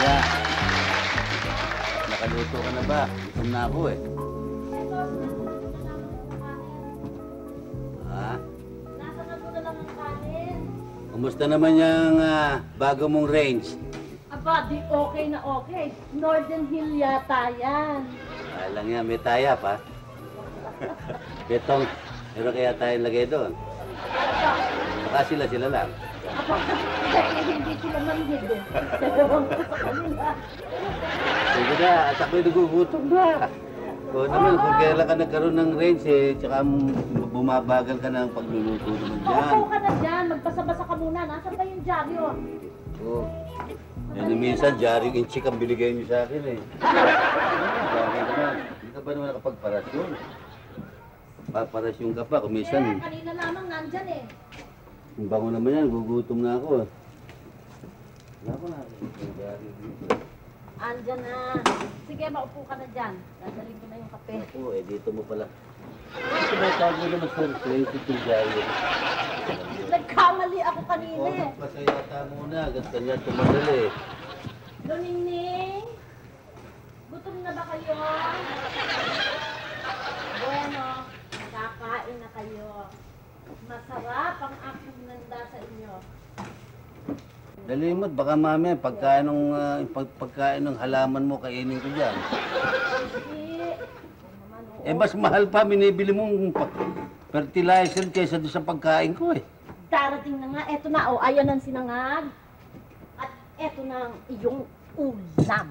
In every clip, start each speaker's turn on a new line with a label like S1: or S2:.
S1: Asya, nakaluto ka na ba? Gutom na ako eh. Ha?
S2: Nasa na lang ang kanin.
S1: Kumusta naman yung bago mong range?
S2: Aba, di okay na okay. Northern Hill yata yan.
S1: Alang yan, may taya pa. Betong, meron kaya tayong lagay doon? Baka sila lang.
S2: Aba, hindi sila manhid eh. Ewan ko sa kanila.
S1: Sige na, at ako'y nagugutom na. O naman, kung kailan ka nagkaroon ng range eh, tsaka bumabagal ka ng pagluluto naman dyan.
S2: Paupo ka na dyan. Magbasa-basa ka muna. Nasaan ba yung dyaryo?
S1: Oo. Yan minsan, jaring inchik ang binigay niyo sa akin eh. Bakit naman? Hindi ka ba naman nakapagparasyon? Paparasyon ka pa, kung minsan.
S2: Kanina lamang nandyan eh.
S1: Ang bango naman yan, gugutom na ako. Wala ko na.
S2: Andyan na. Sige, maupo ka na dyan. Dadalhin ko na yung kape.
S1: Ako eh, dito mo pala. Ito ba tago naman sa place ito diary?
S2: Nagkamali ako kanina eh.
S1: Huwag pa sa yata muna, ganito niya tumadali.
S2: Luningning, gutom na ba kayo? Bueno, kakain na kayo. Masarap ang aking nanda sa inyo.
S1: Dali mo, baka mamaya pagkain ng halaman mo, kainin ko dyan. Eh, mas mahal pa, binibili mong fertilizer kaysa doon sa pagkain ko eh.
S2: Darating na nga, eto na, oh, ayan ang sinangag. At eto na ang iyong ulam.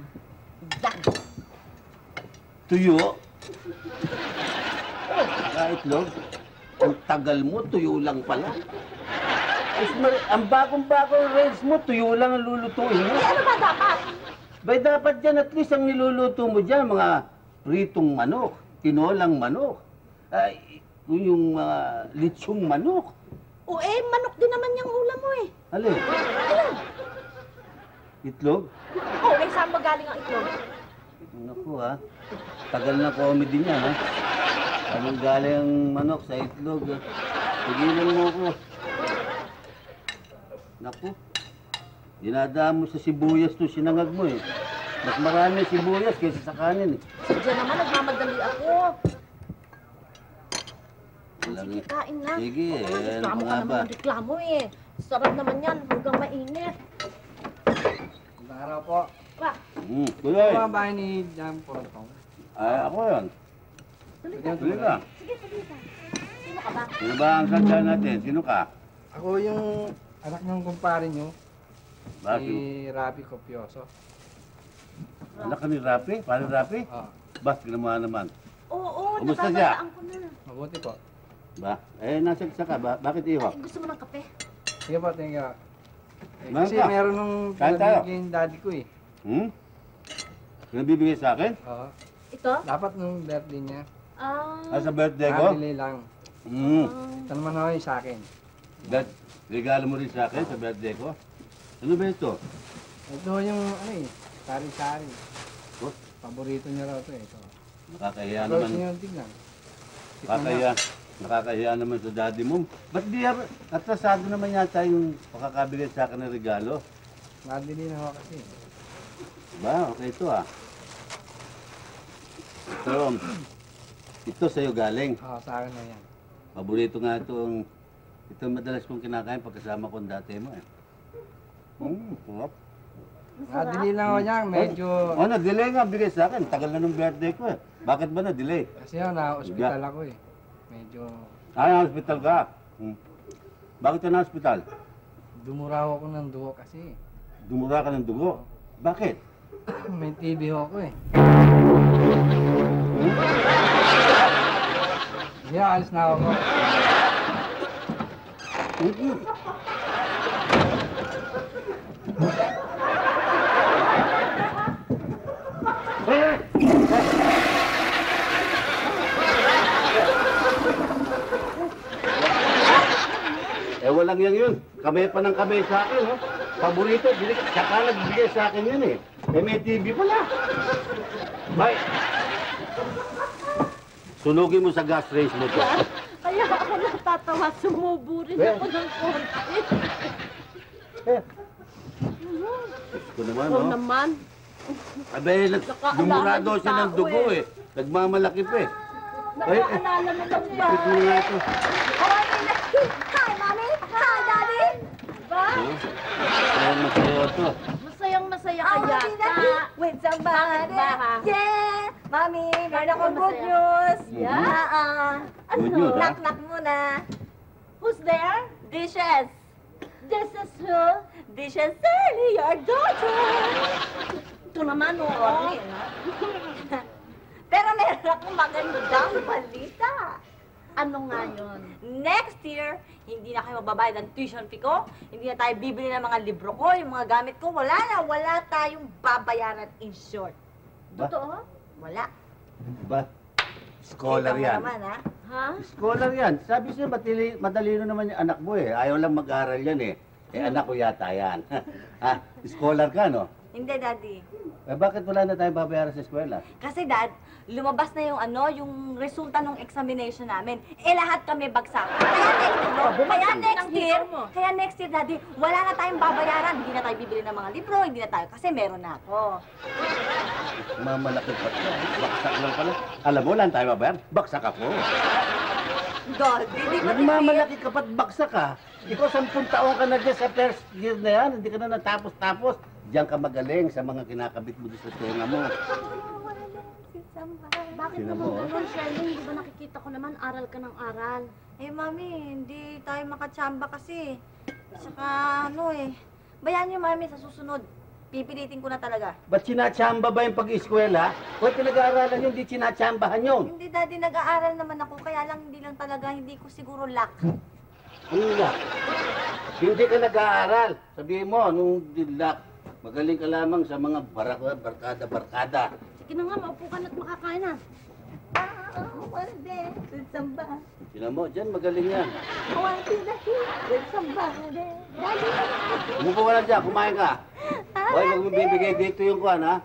S2: Yan.
S1: Tuyo? Oh, itlog? Ang tagal mo, tuyo lang pala. Ang bagong-bagong range mo, tuyo lang ang lulutuin mo.
S2: Eh, ano ba dapat?
S1: Bay, dapat dyan at least ang niluluto mo dyan, mga pritong manok, tinolang manok, yung mga litsyong manok.
S2: O eh, manok din naman yung ulam mo eh.
S1: Alin?
S2: Ayan.
S1: Itlog?
S2: Oh, eh, saan ba galing ang itlog?
S1: Naku ha, tagal na comedy niya ha. Anong galing ang manok sa itlog ha? Tigilan mo ko. Naku, dinadaan mo sa sibuyas to sinangag mo eh. Mas marami sibuyas kaysa sa kanin eh.
S2: Diyan naman, nagmamadali ako. Sige, kain na.
S1: Sige, ano
S2: Reklamo
S1: pa
S2: ka
S1: nga ba?
S2: naman ng reklamo eh. Sarap naman yan, hanggang mainit.
S3: Magandang araw po.
S2: Ba,
S1: Tuloy.
S3: Ano ang bahay ni Jam Porotong?
S1: Ay, ako yan.
S2: tuloy ka.
S1: Tuloy ka.
S2: Sige, tuloy ka. Sino ka ba?
S1: Sino ba ang kanta natin? Sino ka?
S3: Ako yung anak ng kumpare nyo,
S1: Bakit?
S3: si Rapi Copioso.
S1: Anak ka ni Rapi? Paano Rapi? Bakit ginawa naman?
S2: Oo,
S1: Kumusta siya?
S2: nababalaan ko na.
S3: Mabuti po.
S1: Ba? Eh, nasagsa ka ba? Bakit iho?
S2: Ay, gusto mo ng kape?
S3: Sige po, thank you.
S1: Meron
S3: Kasi
S1: ka?
S3: meron nung
S1: Kain tayo.
S3: pinabigay yung daddy ko eh.
S1: Pinabibigay sa akin?
S3: Oo.
S2: Ito?
S3: Dapat nung birthday niya,
S1: Ah, sa birthday ko?
S3: nabili lang. Ito naman ako yung sa akin.
S1: Regalo mo rin sa akin sa birthday ko? Ano ba ito?
S3: Ito yung ano eh, sari-sari.
S1: Oh,
S3: Paborito niya raw ito eh. Ito.
S1: nakakahiya
S3: Pero
S1: naman.
S3: niyo tignan.
S1: Nakakahiya. Nakakahiya naman sa daddy mo. Ba't di atrasado naman yata yung pakakabigay sa akin ng regalo?
S3: Nabili na ako kasi.
S1: Ba, okay ito ah. Pero, ito sa'yo galing.
S3: Oo, sa akin na yan.
S1: Paborito nga itong, ito madalas kong kinakain pagkasama ko ang dati mo eh. Sarap.
S3: Nadili lang ako niyan, medyo...
S1: Oh, na-delay nga bigay sa akin. Tagal na nung birthday ko eh. Bakit ba na-delay?
S3: Kasi ako, na-hospital ako eh. Medyo...
S1: Ah, hospital ka. Bakit ka na hospital?
S3: Dumuraw ako ng dugo kasi.
S1: Dumura ka ng dugo. Bakit?
S3: May TB ako eh. Hindi, alis na ako.
S1: Eh, walang yan yun. Kamay pa ng kamay sa akin, oh. Paborito, saka nagbigay sa akin yun eh. Eh, may TV pala. Bye. Sunugin mo sa gas range mo to.
S2: Kaya ako natatawa, sumubo rin ako ng konti.
S1: Ito naman,
S2: Oo
S1: no?
S2: naman.
S1: Abe, dumurado siya ng dugo eh. Nagmamalaki pa eh.
S2: Nakaalala mo lang ba?
S1: Ito nga ito.
S2: Hi, Mommy! Hi, Daddy! Ba?
S1: Ayan, masaya ito.
S2: Masayang masaya ka
S4: Oh,
S2: yata.
S4: with somebody.
S2: Bakit ba, ha?
S4: Yeah! Mami, meron akong good
S2: masaya?
S4: news.
S2: Yeah?
S1: Good news, ha?
S4: Knock-knock muna.
S2: Who's there?
S4: Dishes.
S2: This is who?
S4: Dishes Sally, your daughter.
S2: Ito naman, oo.
S4: Sorry, no? Pero meron akong magandang balita.
S2: Ano nga yun?
S4: Next year, hindi na kayo magbabayad ng tuition fee ko. Hindi na tayo bibili ng mga libro ko, yung mga gamit ko. Wala tayong babayaran in short.
S2: Totoo?
S4: Wala.
S1: Ba? Scholar
S4: Kita mo
S1: yan.
S4: naman, ha?
S2: Ha?
S1: Scholar yan. Sabi siya, madalino naman yung anak mo eh. Ayaw lang mag-aral yan eh. Eh, anak ko yata yan. Ha? Scholar ka, no?
S4: Hindi, Daddy.
S1: Eh, bakit wala na tayong babayaran sa eskwela?
S4: Kasi, Dad, lumabas na yung resulta ng examination namin. Eh, lahat kami bagsak. Kaya next year, Daddy, wala na tayong babayaran. Hindi na tayo bibili ng mga libro, hindi na tayo, kasi meron na ako.
S1: Mamalaki pa siya. Baksak lang pala. Alam mo, wala na tayong babayaran. Baksak ako.
S4: Daddy, di ba
S1: Nagmamalaki ka pa't baksak ka. Ikaw, 10 taon ka na dyan sa first year na yan. Hindi ka na natapos-tapos. Diyan ka magaling sa mga kinakabit mo doon sa tenga mo.
S2: Bakit
S1: Sino
S2: naman
S1: mo?
S2: ganun, Shirley? Di ba nakikita ko naman, aral ka ng aral.
S4: Eh, Mami, hindi tayo makachamba kasi. Saka, bayaan niyo, Mami, sa susunod. Pipilitin ko na talaga.
S1: Ba't sinachamba ba yung pag-eskwela? Huwag pinag-aaralan yun, di sinachambahan yun.
S4: Hindi, Daddy, nag-aaral naman ako. Kaya lang, hindi ko siguro luck.
S1: Hilak. Hindi ka nag-aaral. Sabihin mo, nung dilak, magaling ka lamang sa mga barkada.
S2: Sige na nga, maupo ka na't makakain na.
S1: Sino mo, dyan magaling yan. Umupo ka lang dyan, kumain ka. Hoy, huwag mo bibigay dito yung kuhan, ha?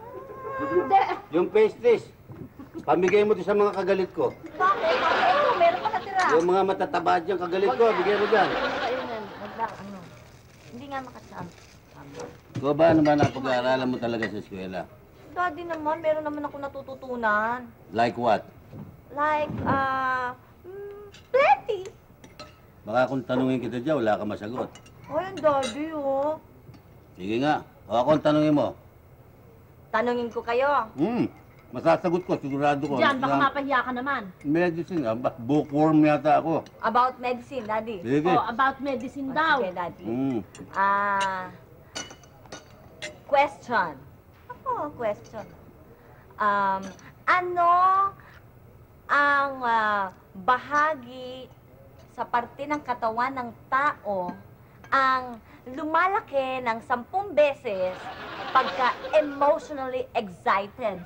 S2: Hindi.
S1: Yung pastries. Pamigay mo doon sa mga kagalit ko.
S4: Bakit? Meron pa natira.
S1: Yung mga matataba dyan, kagalit ko, bigay mo dyan.
S4: Hindi nga makachamba.
S1: Ikaw ba naman ang pag-aaralan mo talaga sa eskwela?
S4: Daddy naman, meron naman ako natututunan.
S1: Like what?
S4: Like, plenty.
S1: Baka kung tanungin kita dyan, wala ka masagot.
S4: O yan, Daddy, oh.
S1: Sige nga, o ako ang tanungin mo.
S4: Tanungin ko kayo.
S1: Masasagot ko, sigurado ko.
S2: Diyan, baka mapahiya ka naman.
S1: Medicine, bookworm yata ako.
S4: About medicine, Daddy.
S1: Sige.
S2: Oh, about medicine daw.
S4: Sige, Daddy.
S1: Mm.
S4: Question. Question. Ano ang bahagi sa parte ng katawan ng tao ang lumalaki ng 10 beses pagka emotionally excited?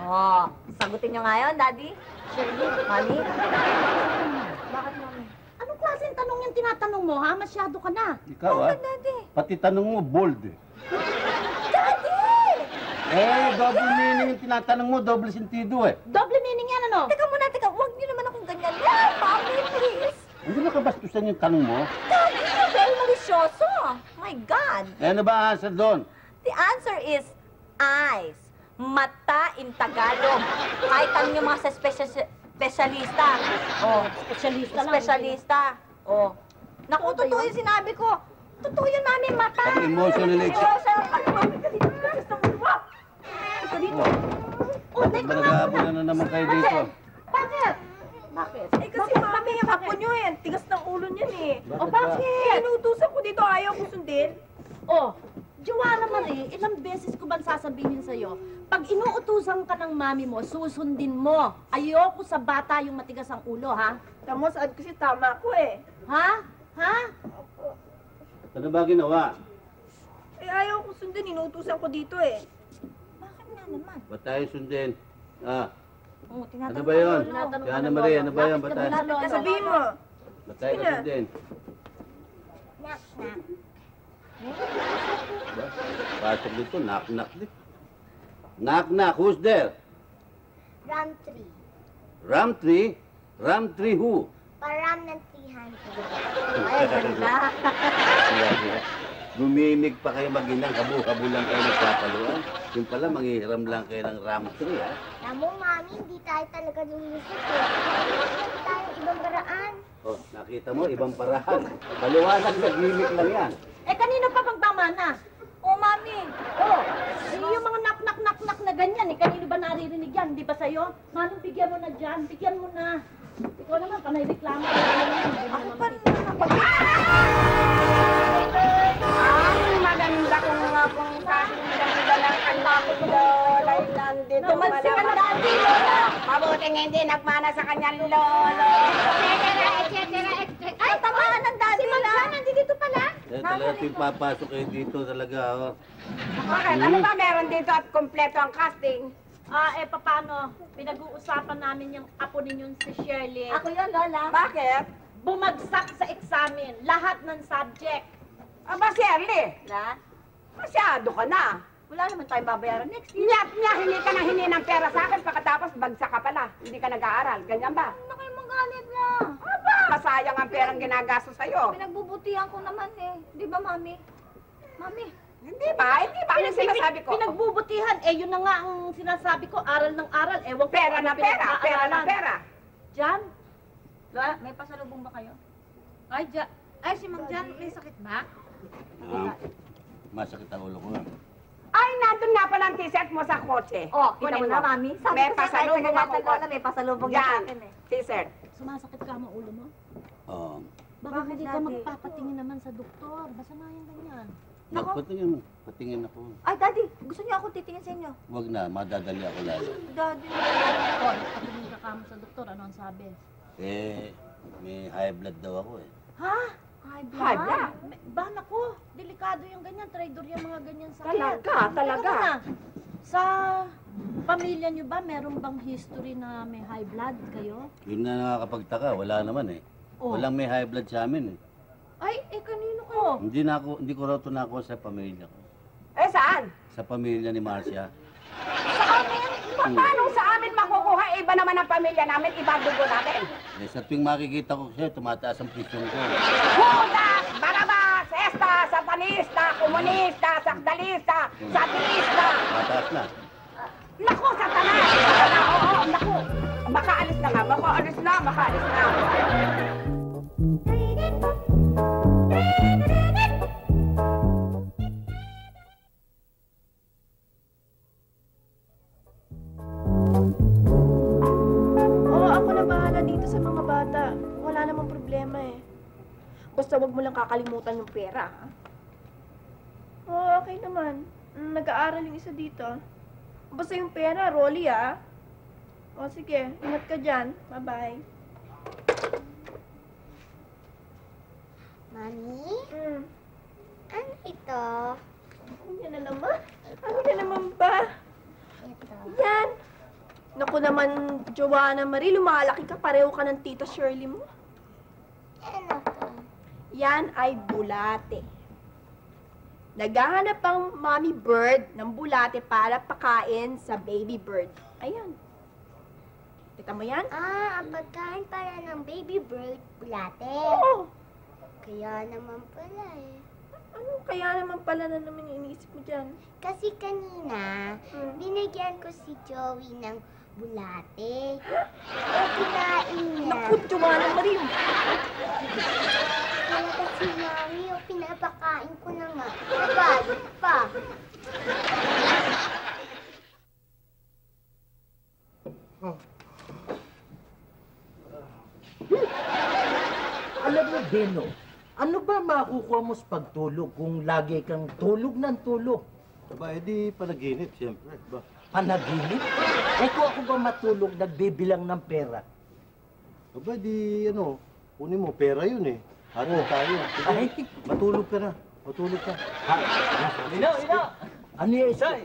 S4: Oh, sagutin nyo ngayon, Daddy.
S2: Shirley,
S4: Mami? Bakit, Mami?
S2: anong klaseng tanong yung tinatanong mo, ha? Masyado ka na.
S1: Ikaw
S4: Bakit, Daddy?
S1: pati tanong mo, bold eh.
S4: Daddy!
S1: Double meaning yung tinatanong mo, double sentido eh.
S2: Doble meaning yan, ano?
S4: Teka muna, huwag niyo naman akong ganyan. Yeah, Mami, please.
S1: Hindi na kabastusan yung tanong mo.
S4: Daddy, you're very malicioso. My God.
S1: Ano ba ang answer doon?
S4: The answer is eyes. Mata in Tagalog. Kahit tanong yung mga sa specialista. Oh,
S2: Specialista lang.
S4: specialista. Oh. Naku, totoo yung sinabi ko. Totoo yun, Mami, mata.
S1: Pag emotionally
S4: Emotional. Ano, Mami, kanina ka gusto mo. Wow! Ito dito.
S1: Bakit ba nag-aabola na naman kayo dito?
S2: Bakit? Bakit?
S4: Eh, kasi Mami, yung apo nyo eh. Tigas ng ulo niyan eh.
S1: Bakit
S2: O
S1: ba?
S2: bakit?
S4: Inuutusan ko dito, ayaw ko sundin.
S2: Oh, Joanna Marie, ilang beses ko ba sasabihin sa'yo, pag inuutusan ka ng mami mo, susundin mo. Ayoko sa bata yung matigas ang ulo, ha?
S4: Tamo, saan kasi tama ko eh.
S2: Ha? Ha?
S1: Ano ba ginawa?
S4: Eh, ayaw ko sundin. Inuutusan ko dito eh. Bakit nga naman?
S1: Ba't tayo sundin? Ah,
S4: Oo,
S1: ano ba yun?
S2: Tinatanong
S1: Si
S2: ka
S1: Ana
S2: ng
S1: Maria,
S2: lolo.
S1: ano ba yun? Ba't tayo?
S2: Bakit ka ng lolo?
S4: Sabihin mo.
S1: Ba't tayo
S4: Sige na.
S1: sundin?
S4: Knock, knock.
S1: Ba? Pasok dito, knock-knock din. Knock-knock, who's there?
S4: Round 3.
S1: Ram 3? Ram 3 who?
S5: Param ng 300.
S4: Ay, ganda.
S1: Guminig pa kayo mag-inang, kabu-kabu lang kayo nagpapaluan. Yung pala, manghihiram lang kayo ng Ram 3, ha?
S5: Alam mo, Mami, hindi tayo talaga lulusot eh. Hindi tayo ibang paraan.
S1: Oh, nakita mo, ibang parahan. Paliwanag na gimmick lang yan.
S2: Eh, kanino pa pagpamana?
S4: Oh, Mami.
S2: Oh, yung mga nak na ganyan, eh, kanino ba naririnig yan? Di ba sa'yo? Manong bigyan mo na dyan, bigyan mo na. Ikaw naman, panay reklamo.
S4: Ako pa
S6: Ang maganda kong nga pong kasindalang ang bakit doon ay nandito
S4: Tumansi ka na dati, Lola.
S6: Mabuting hindi nagmana sa kanyang lolo.
S4: Ay, tamaan ng daddy lang.
S2: Nandito pala.
S1: Eh, talaga tuwing papasok kayo dito talaga, oh.
S6: Bakit? Ano ba meron dito at kompleto ang casting?
S2: Paano? Pinag-uusapan namin yung apo ninyong si Shirley.
S4: Ako yun, Lola.
S6: Bakit?
S2: Bumagsak sa examen, lahat ng subject.
S6: Aba, Shirley,
S4: Na?
S6: masyado ka na.
S4: Wala naman tayong babayaran next year.
S6: Niya, hindi ka na hingi ng pera sa akin pagkatapos bagsak ka pala. Hindi ka nag-aaral. Ganyan ba?
S4: Ano kayo magalit na?
S6: Aba, masayang ang perang ginagastos sa'yo.
S4: Pinagbubutihan ko naman eh. Di ba, Mami? Mami,
S6: Hindi ba? Hindi ba? Ano yung sinasabi ko?
S2: Pinagbubutihan, yun na nga ang sinasabi ko, aral ng aral. Ewan ko
S6: Pera
S2: ano
S6: na pera. Pera na
S2: pinag-aaralan.
S6: pera.
S2: Jan?
S4: Lola, may pasalubong ba kayo?
S2: Ay, si Mang Jan, may sakit ba?
S1: Masakit ang ulo ko, ha?
S6: Ay, nandun nga pala ang t-shirt mo sa kotse.
S4: Oh, kita
S6: Kunin
S4: mo na, Mami. Sabi
S6: May
S4: ko sa
S6: pasalubong
S4: kahit
S6: ako,
S4: Lola, may pasalubong niya sa
S6: Yan,
S4: akin eh.
S6: t-shirt.
S2: Sumasakit ka ang ulo mo?
S1: Oo.
S2: Baka
S4: Bakit,
S2: hindi ka
S4: Daddy?
S2: magpapatingin naman sa doktor. Basta na yung ganyan.
S4: Nako.
S1: Patingin ako.
S4: Ay, Daddy, gusto niyo ako titingin sa inyo?
S1: Huwag na, madadali ako lalo.
S4: Daddy.
S2: Oh, patingin ka kamo sa doktor, ano ang sabi?
S1: Eh, may high blood daw ako, eh.
S2: Ha?
S4: High
S6: High blood?
S2: Ba, naku, delikado yung ganyan. Traidor yung mga ganyan sakit.
S6: Talaga, talaga.
S2: Teka muna. Sa pamilya niyo ba, meron bang history na may high blood kayo?
S1: Yun na nakakapagtaka, wala naman, eh.
S2: Oh.
S1: Walang may high blood sa amin, eh.
S2: Ay, kanino ko?
S1: Hindi ko raw tunako sa pamilya ko.
S6: Eh, saan?
S1: Sa pamilya ni Marcia.
S6: Sa amin? Paano sa amin makukuha? Iba naman ang pamilya namin, iba ang dugo namin.
S1: Eh, sa tuwing makikita ko siya, tumataas ang presyon ko.
S6: Judas, Barabas, Esta, Satanista, Komunista, Sakdalista, Satirista.
S1: Mataas na.
S6: Naku, Satanas! Oo, naku. Baka alis na nga, baka alis na.
S7: Oo, ako na bahala dito sa mga bata. Wala namang problema eh. Basta wag mo lang kakalimutan yung pera, ha? Oo, okay naman. Nag-aaral yung isa dito. Basta yung pera, Rolly, ah. O, sige. Ingat ka dyan. Bye-bye.
S5: Mami,
S7: Mm.
S5: ano ito?
S7: Ano yan na naman? Ano yan naman ba?
S5: Ito.
S7: Yan! Naku naman, Joanna Marie, lumalaki ka. Pareho ka ng tita Shirley mo.
S5: Ano to?
S7: Yan ay bulate. Naghahanap ang mommy bird ng bulate para pakain sa baby bird. Ayan. Kita mo yan?
S5: Ah, ang pagkain para ng baby bird, bulate.
S7: Oo.
S5: Kaya naman pala eh.
S7: Ano kaya naman pala na naman iniisip mo dyan?
S5: Kasi kanina, binigyan ko si Joey ng bulate. O kinain niya.
S7: Naku, Joanna Marie.
S5: Kaya kasi mami, o pinapakain ko na nga. Nabalik pa.
S8: Alam mo, Beno, ano ba makukuha mo sa pagtulog kung lagi kang tulog ng tulog?
S1: Aba, edi panaginip, siyempre. Ba?
S8: Panaginip? Eh kung ako ba matulog, nagbibilang ng pera?
S9: Aba, di kunin mo, pera yun eh. Hati tayo. Sige,
S8: Ay,
S9: matulog ka na. Matulog ka.
S3: Ina!
S8: ano yung isa?
S3: Say,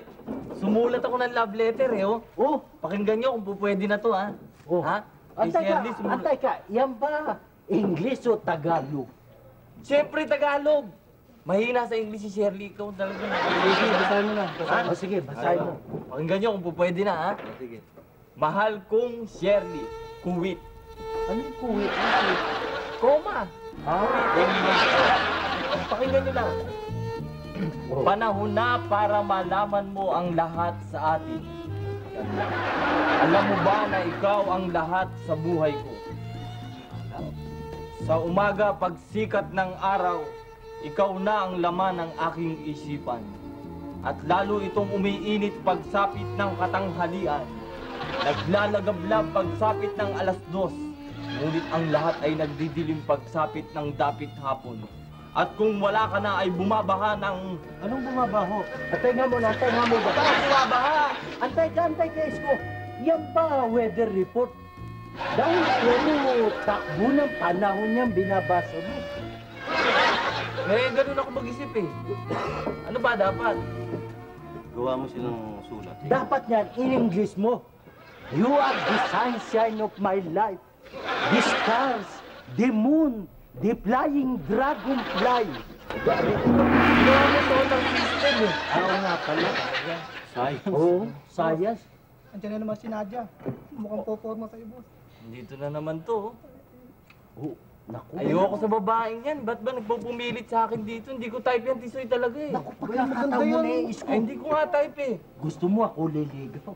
S3: sumulat ako ng love letter eh, oh.
S8: Oh,
S3: Pakinggan nyo kung pwede na to, ha?
S8: oh.
S3: Ha? Eh, si Erly sumulat.
S8: Antay ka, yan ba English o Tagalog?
S3: Siyempre, Tagalog. Mahina sa English si Shirley. Ikaw talaga.
S9: Sige, basahin mo na.
S8: O sige, basahin mo.
S3: Pakinggan nyo kung pwede na, ha?
S9: Sige.
S3: Mahal kong Shirley, Kuwait.
S8: Ano yung kuwit?
S3: Koma. Pakinggan nyo lang. Panahon na para malaman mo ang lahat sa atin. Alam mo ba na ikaw ang lahat sa buhay ko? Sa umaga, pagsikat ng araw, ikaw na ang laman ng aking isipan. At lalo itong umiinit pagsapit ng katanghalian. Naglalagablab pagsapit ng 2:00. Ngunit ang lahat ay nagdidilim pagsapit ng dapit hapon. At kung wala ka na ay bumabaha ng...
S8: Anong bumabaho? Antay nga mo ba?
S3: Bakit bumabaha?
S8: Antay ka, Isko. Yan ba weather report? Dahil puro takbo ng panahon niyang binabasa mo.
S3: Eh, ganun ako mag-isip eh. Ano ba dapat?
S1: Gawa mo silang sulat.
S8: Dapat yan, in English mo. You are the sunshine of my life. The stars, the moon, the flying dragonfly.
S3: Ginawa mo solar system eh.
S8: Oo nga pala.
S1: Science.
S8: Oo, science.
S10: Andiyan na naman si Nadia. Mukhang poporma sa'yo, boss.
S3: Dito na naman to.
S8: Oh, naku.
S3: Ayoko sa babaeng yan. Ba't ba nagpupumilit sa akin dito? Hindi ko type yan, Tisoy talaga eh.
S8: Naku, pagkakataon mo na yung Isko.
S3: Ay, hindi ko nga type eh.
S8: Gusto mo ako liligaw.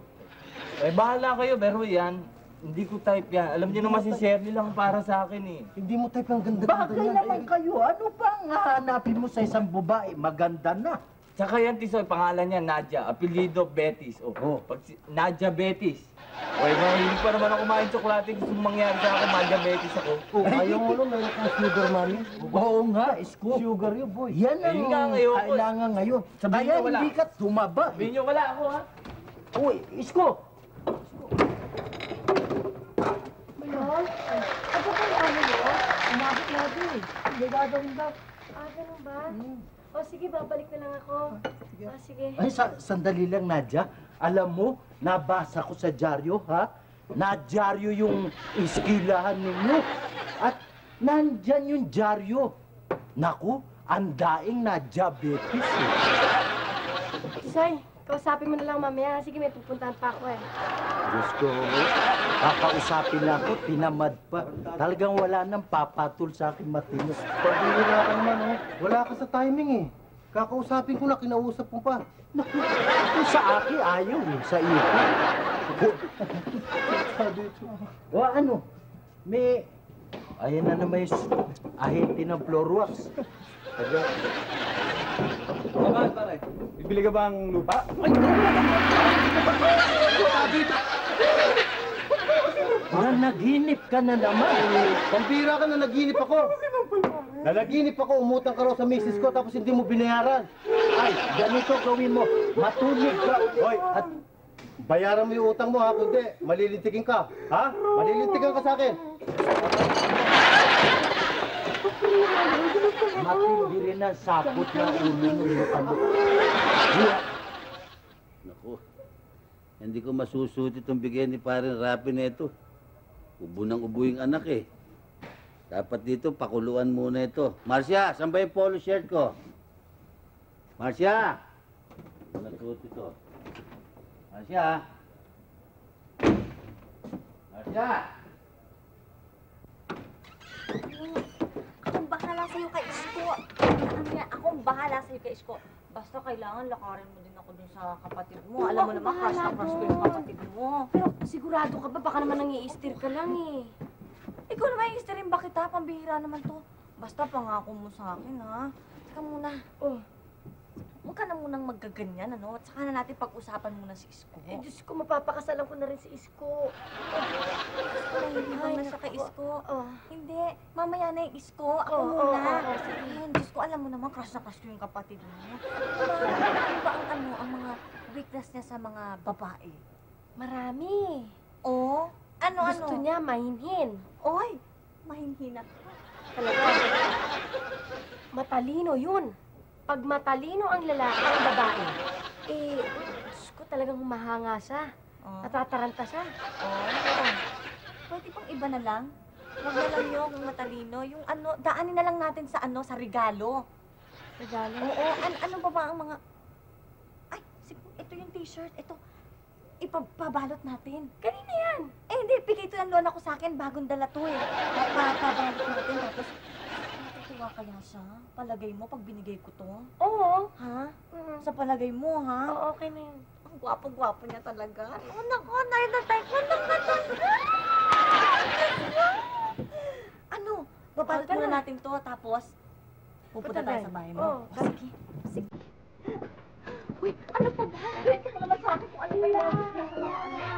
S3: Eh, bahala kayo, pero yan, hindi ko type yan. Alam niyo naman si Shirley lang para sa akin eh.
S9: Hindi mo type ang ganda-ganda
S8: Bagay
S9: niyan.
S8: naman kayo. Ano bang hahanapin mo sa isang babae? Maganda na.
S3: Tsaka yan, Tisoy, pangalan niya Nadia, apelido Betis. Oh, Nadia Betis. Oy, mahilig pa naman ako kumain tsokolate. Gusto mong mangyari sa akin, Nadia Betis ako.
S9: Oh, ayaw mo nun, meron kang sugar mommy.
S8: Oo nga, Isko.
S9: Sugar yun, boy.
S8: Yan ang
S3: Ayun nga, ayoko.
S8: kailangan ngayon.
S3: Sabihin
S8: Kaya
S3: mo wala.
S8: hindi ka tumaba.
S3: Sabihin niyo, wala ako ha.
S8: Uy, Isko!
S7: Manol? Ano ba yung ano mo? Umabot na din. May gagawin ba? Ah, ganun ba? O sige, babalik na lang ako. Ah, sige.
S8: Ay, sandali lang, Nadia. Alam mo, nabasa ko sa dyaryo, ha? Na-dyaryo yung iskilahan ninyo. At nandyan yung dyaryo. Naku, ang daing na diabetes.
S7: Tisay, kausapin mo na lang mamaya. Sige, may pupuntahan pa ako eh.
S8: Diyos ko, kakausapin na ako, tinamad pa. Talagang wala nang papatol sa akin matino.
S9: Pag-iwala ka naman, oh. Wala ka sa timing eh. Kakausapin ko na, kinausap mo pa.
S8: Naku, sa akin ayaw eh, sa iyo. O ano, may... Ayan na naman yung ahente ng floor wax.
S3: Bakit, pare? Bibili ka bang lupa?
S8: Naginip ka na naman.
S9: Pambira ka na, naginip ako. Nanaginip ako, umutang ka raw sa misis ko tapos hindi mo binayaran.
S8: Ay, ganito gawin mo. Matulog ka.
S9: Hoy, at bayaran mo yung utang mo ha, kundi malilintikin ka. Ha? Malilintikan ka sa akin.
S8: Matindi rin ang sapot na ulo mo yung ano.
S1: Naku, hindi ko masusuti itong bigyan ni Parin Rapi na ito. Ubo ng ubo yung anak eh. Dapat dito, pakuluan muna ito. Marcia, saan ba yung polo shirt ko? Marcia! Nasuot ito. Marcia! Marcia!
S4: Akong bahala sa'yo kay Isko. Ano yan? Akong bahala sa'yo kay Isko. Basta kailangan lakarin mo din ako dun sa kapatid mo. Alam mo naman, crush na crush ko yung kapatid mo.
S7: Pero sigurado ka ba? Baka naman nangi-steer ka lang eh.
S4: Ikaw naman yung istirin ba kita? Pambihira naman to. Basta pangako mo sa akin, ha? Teka muna.
S7: Oh.
S4: Huwag ka na munang magkaganyan, ano? At saka na natin pag-usapan muna si Isko.
S7: Eh, Diyos ko, mapapakasalan ko na rin si Isko.
S4: Nahihibang na siya kay Isko.
S7: Oh.
S4: Hindi, mamaya na yung Isko. Ako
S7: Oo,
S4: muna.
S7: oo, oo, sige.
S4: Ayun, Diyos ko, alam mo naman, crush na crush ko yung kapatid mo. Ano ba ang mga weakness niya sa mga babae?
S7: Marami.
S4: Oo? Ano?
S7: Gusto niya mahinhin.
S4: Oy, mahinhina.
S7: Talaga. Matalino yun. Pag matalino ang lalaki, ang babae, eh, Diyos ko talagang humahanga siya. Natataranta siya.
S4: Pwede pang iba na lang? Huwag na lang yung matalino. Yung ano, daanin na lang natin sa ano, sa regalo.
S7: Regalo?
S4: Oo, ano ba ang mga... Ay, ito yung t-shirt. Ito. ipabalot natin. Kanina yan. Eh, hindi. Bigay ito ng lola ko sa akin. Bagong dala to eh. Pabalot natin. Tapos, natutuwa kaya siya? Palagay mo pag binigay ko to?
S2: Oo.
S4: Ha? Sa palagay mo, ha?
S2: Oo, okay na yun.
S4: Ang gwapo-gwapo niya talaga. Oh, naku, narinatay ko naman talaga. Ano? Babalot muna natin to, tapos pupunta tayo sa bahay mo.
S2: Oo.
S4: Oh, sige.
S2: Sige. Uy, ano pa ba? Hindi mo naman sa akin kung ano ba yan.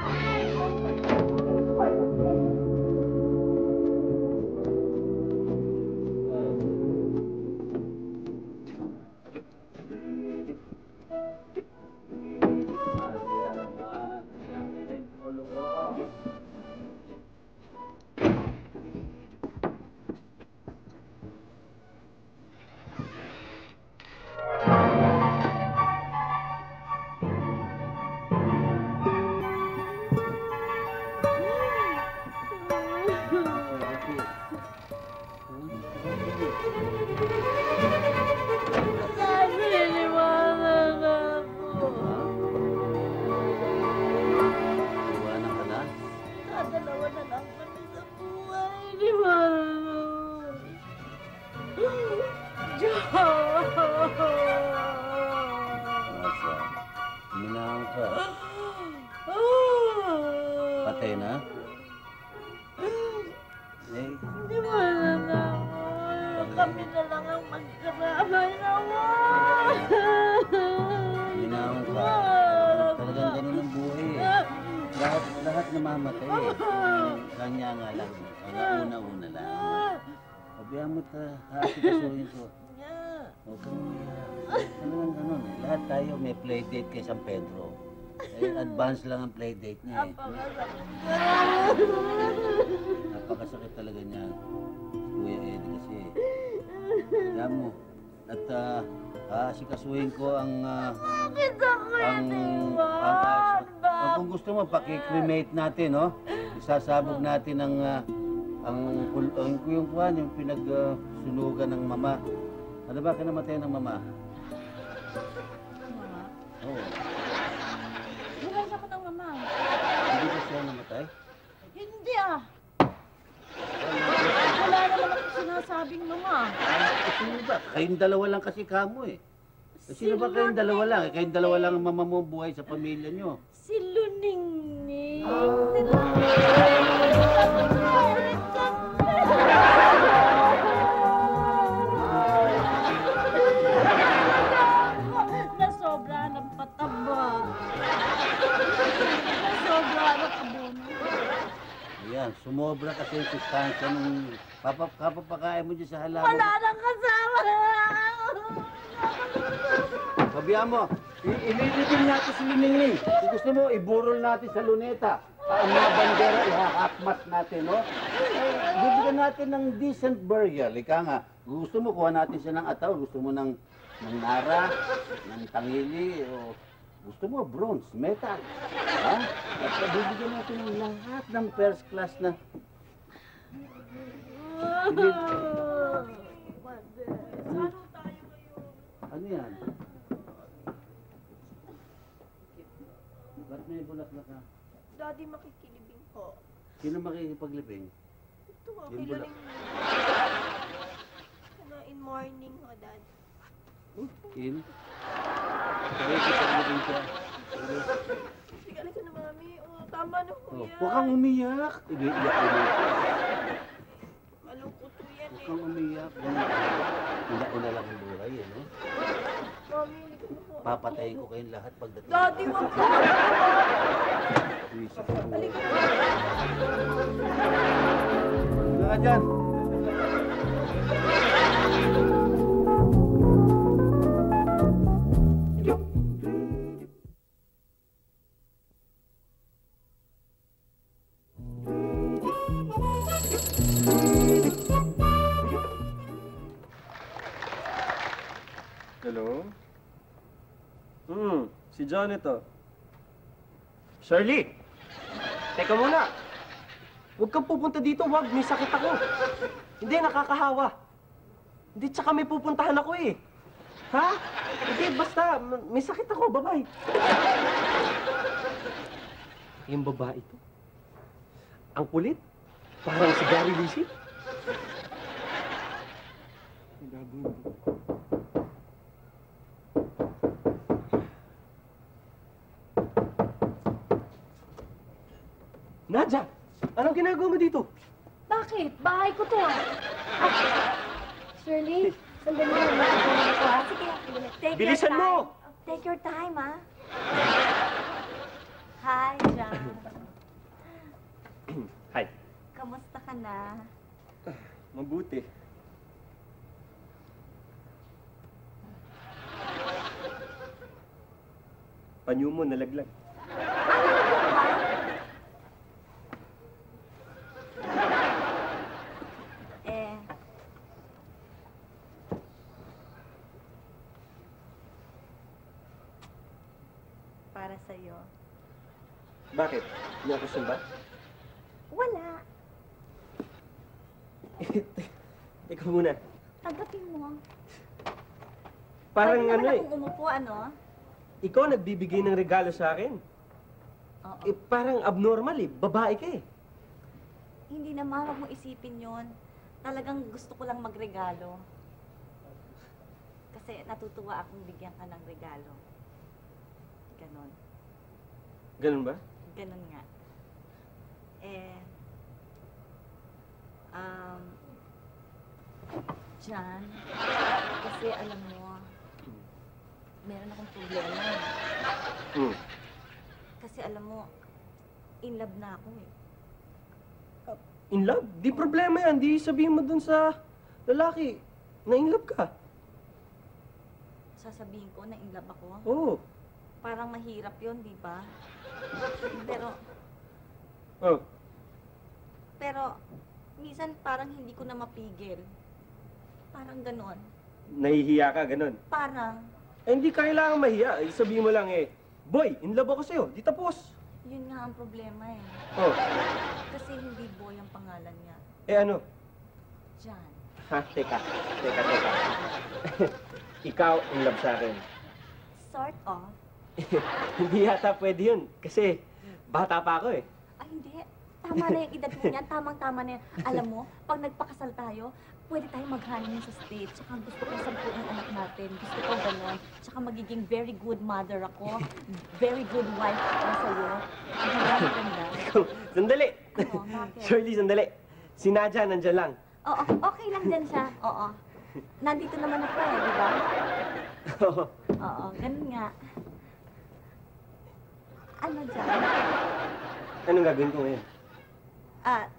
S1: Iwanan ka na?
S2: Dalawa na lang kami sa buhay. Di ba?
S1: Asa? Minahon ka. Patay na? Eh,
S2: Di ba na lang? Kami na lang ang magkasabay naman.
S1: minahon ka. Talagang ganun ang buhay eh. Lahat namamatay eh. Kanya nga lang. Una-una lang. Pabayaan mo ta. Hasikasuhin ko. Huwag kang umiyak. Talagang ganun eh. Lahat tayo may playdate kay San Pedro. Eh, advance lang ang playdate niya eh. Napakasakit talaga niya. Kuya Eddie kasi. Kaya mo. At asikasuhin ko ang kung gusto mo, paki-cremate natin, no? Isasabog natin yung pinagsunugan ng mama. Ano ba kinamatay ng mama?
S4: Mama?
S1: Oo.
S4: Buhay ako ng mama.
S1: Hindi ba siya namatay?
S2: Hindi ah. Wala naman ako sinasabing mama.
S1: Sino ba? Kayong dalawa lang kasi kamo eh. Sino ba kayong dalawa lang? Kayong dalawa lang ang mama mo buhay sa pamilya nyo.
S2: Si Luningning. Nasobra ng pataba. Nasobra ng abono.
S1: Ayan, sumobra kasi yung sustansya nung kapapakain mo dyan sa halaman.
S2: Wala nang kasama.
S1: Pabayaan mo, ililibing natin si Luningning. Kung gusto mo, iburol natin sa luneta. Ang mga bandera, ihahakmas natin, no? Bibigyan natin ng decent burial. Ika nga, gusto mo, kuha natin siya ng ataw. Gusto mo ng nara, ng tangili, o gusto mo, bronze, metal. Ha? At bibigyan natin ng lahat ng first class na... Ano yan? Ba't may bulaklak ka?
S7: Daddy, makikilibing po.
S1: Sino makikipaglibing?
S7: Ito,
S1: Yung
S7: okay
S1: bulak.
S7: lang. In morning, ho, Dad.
S1: In? Makikipaglibing siya.
S7: Sige ka na, Mami. Oh, tama na ho
S1: Oh,
S7: yan.
S1: huwag kang umiyak. Iiyak ko na.
S7: Malungkot ho yan
S1: Huwag
S7: eh.
S1: kang umiyak. Ina lang ang buhay, eh, no?
S7: Mami, hindi ko na po.
S1: Papatayin ko kayong lahat pagdating.
S7: Daddy, wag po.
S1: Isip ko. Ano ka dyan?
S11: Hello? Si John ito. Shirley! Teka muna! Huwag kang pupunta dito, wag. May sakit ako. Hindi, nakakahawa. Hindi, tsaka may pupuntahan ako eh. Ha? Hindi, basta. May sakit ako. Bye-bye. lalaki yung babae to. Ang kulit. Parang si Gary Lisi. Ang gagawin ko. Nadja! Anong ginagawa mo dito?
S4: Bakit? Bahay ko to ah. Shirley, sandali lang. Sandali ko ah. Sige, take
S11: Bilisan
S4: your time.
S11: mo!
S4: Take your time ah. Hi, John.
S11: Hi.
S4: Kamusta ka na?
S11: Mabuti. Panyo mo nalaglag.
S4: Eh, para sa'yo.
S11: Bakit? May okasyon ba?
S4: Wala.
S11: Ikaw muna.
S4: Tanggapin mo.
S11: Parang
S4: Pwede
S11: ano
S4: naman
S11: eh.
S4: akong umupo, ano?
S11: Ikaw nagbibigay ng regalo sa akin.
S4: Oo.
S11: Eh, parang abnormal eh. Babae ka eh.
S4: Hindi naman, huwag mong isipin yon. Talagang gusto ko lang magregalo. Kasi natutuwa akong bigyan ka ng regalo. Ganon.
S11: Ganun ba?
S4: Ganon nga. Eh, John, kasi alam mo, meron akong problema.
S11: Hmm.
S4: Kasi alam mo, in love na ako eh.
S11: In love? Di problema yan. Di sabihin mo dun sa lalaki na in love ka.
S4: Sasabihin ko na in love ako.
S11: Oo.
S4: Parang mahirap yon, di ba? Pero,
S11: Oh.
S4: minsan parang hindi ko na mapigil. Parang ganon.
S11: Nahihiya ka, ganun.
S4: Parang,
S11: Eh, hindi kailangan mahiya. Eh, sabihin mo lang eh, boy, in love ako sa'yo. Di tapos.
S4: yun nga ang problema eh.
S11: Oh.
S4: Kasi hindi Boy ang pangalan niya.
S11: Eh ano?
S4: John.
S11: Ha? Teka. Ikaw in love sa akin.
S4: Sort of.
S11: Hindi yata pwede yun. Kasi bata pa ako eh.
S4: Ay, hindi. Tama na yung edad mo niyan. Tamang-tama na yan. Alam mo, pag nagpakasal tayo, pwede tayo mag-honeymoon sa States. Tsaka gusto ko sampuin ang anak natin. Gusto ko gano'n. Tsaka magiging very good mother ako. Very good wife ako sa'yo. Ang ganda.
S11: Sandali!
S4: Oo, bakit?
S11: Shirley, sandali. Si Nadja nandyan lang.
S4: Oo, okay lang din siya. Oo. Nandito naman ako eh, di ba? Oo, ganun nga. Ano dyan?
S11: Anong gagawin ko ngayon?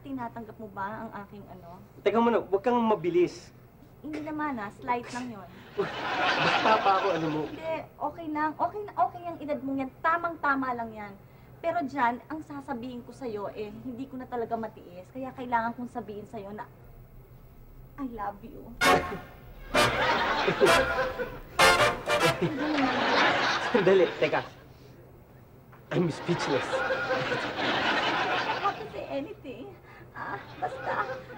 S4: Tinatanggap mo ba ang aking ano?
S11: Teka muna, huwag kang mabilis.
S4: Hindi naman slight lang yon.
S11: Basta pa ako, ano mo.
S4: Hindi, okay lang. Okay ang edad mo yan. Tamang-tama lang yan. Pero dyan, ang sasabihin ko sa'yo, eh, hindi ko na talaga matiis. Kaya kailangan kong sabihin sa'yo na, I love you.
S11: Sandali, teka. I'm speechless.
S4: Not to say anything. Basta,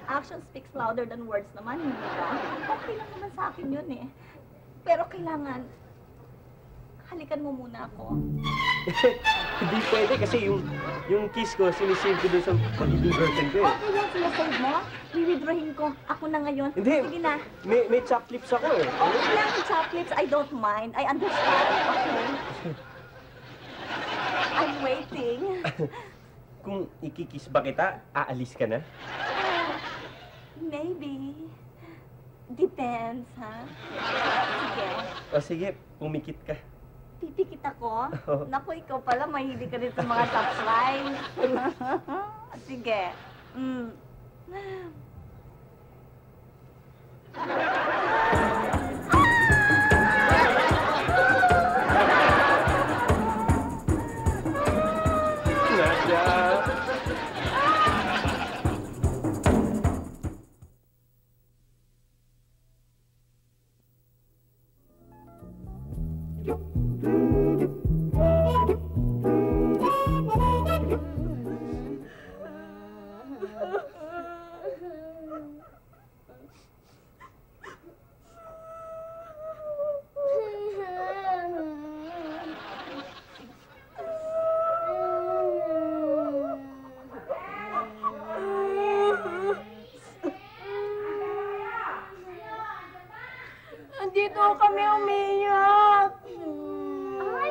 S4: action speaks louder than words naman, hindi ba? Okay lang naman sa akin yun eh. Pero kailangan, halikan mo muna ako.
S11: Hindi pwede kasi yung kiss ko, sinisave ko doon sa pagiging girlfriend ko eh.
S4: Okay lang, sinasave mo. Wiwithdrahin ko. Ako na ngayon.
S11: Hindi.
S4: Sige na.
S11: May chop lips ako eh.
S4: Okay lang yung chocolates. I don't mind. I understand. Okay. I'm waiting.
S11: Kung ikikiss ba kita, aalis ka na?
S4: Maybe. Depends, ha? Sige.
S11: O sige, pumikit ka.
S4: Pipikit ako? Naku, ikaw pala, mahilig ka rin sa mga top lines. Sige.
S6: kami umiyak.
S2: Ay,